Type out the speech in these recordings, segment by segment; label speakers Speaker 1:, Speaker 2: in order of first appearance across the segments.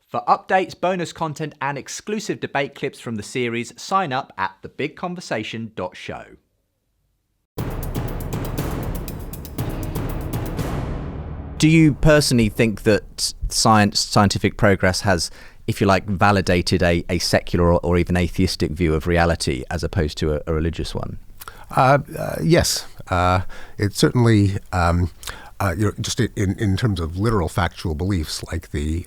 Speaker 1: For updates, bonus content, and exclusive debate clips from the series, sign up at thebigconversation.show. Do you personally think that scientific progress has, if you like, validated a secular or even atheistic view of reality as opposed to a religious one?
Speaker 2: Yes. It certainly, just in terms of literal factual beliefs like the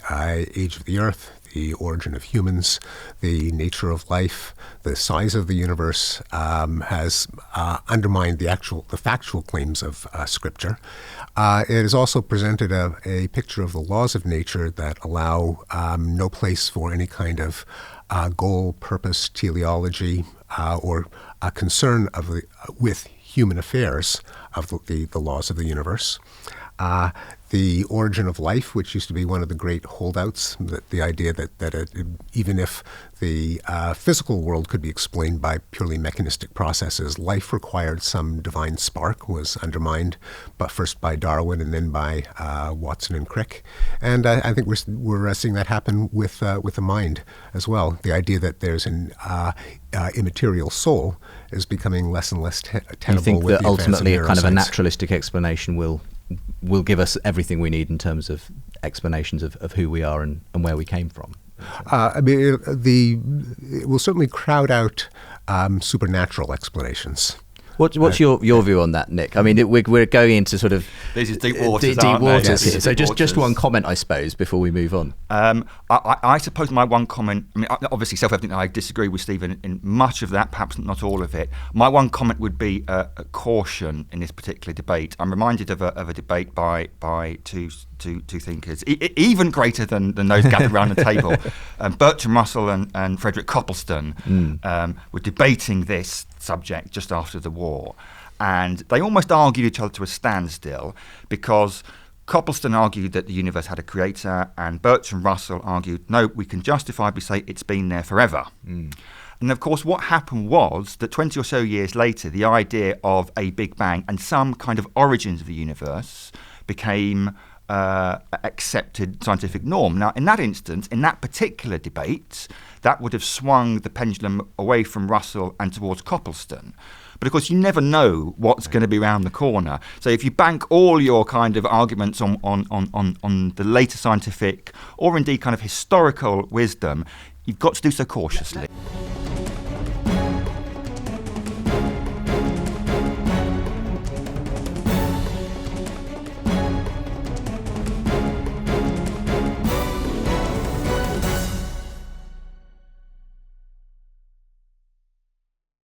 Speaker 2: age of the Earth, the origin of humans, the nature of life, the size of the universe, has undermined the factual claims of Scripture. It has also presented a picture of the laws of nature that allow no place for any kind of goal, purpose, teleology, or a concern with human affairs of the laws of the universe. The origin of life, which used to be one of the great holdouts, the idea that even if the physical world could be explained by purely mechanistic processes, life required some divine spark, was undermined, but first by Darwin and then by Watson and Crick. And I think we're seeing that happen with the mind as well. The idea that there's an immaterial soul is becoming less and less tenable.
Speaker 1: You think
Speaker 2: with
Speaker 1: that
Speaker 2: the
Speaker 1: ultimately a kind of a
Speaker 2: neuroscience.
Speaker 1: Naturalistic explanation will give us everything we need in terms of explanations of who we are and where we came from?
Speaker 2: It will certainly crowd out supernatural explanations.
Speaker 1: What's your view on that, Nick? I mean, we're going into sort of
Speaker 3: these are deep waters,
Speaker 1: deep waters here.
Speaker 3: Yes.
Speaker 1: So just one comment, I suppose, before we move on.
Speaker 3: I suppose my one comment, I mean, obviously self-evident, I disagree with Stephen in much of that, perhaps not all of it. My one comment would be a caution in this particular debate. I'm reminded of a debate by two thinkers, even greater than those gathered around the table. Bertrand Russell and Frederick Copleston were debating this subject just after the war, and they almost argued each other to a standstill, because Copleston argued that the universe had a creator, and Bertrand Russell argued, no, we can justifiably say it's been there forever. And of course, what happened was that 20 or so years later, the idea of a Big Bang and some kind of origins of the universe became accepted scientific norm. Now, in that instance, in that particular debate, that would have swung the pendulum away from Russell and towards Copleston. But of course, you never know what's going to be around the corner. So if you bank all your kind of arguments on the later scientific or indeed kind of historical wisdom, you've got to do so cautiously.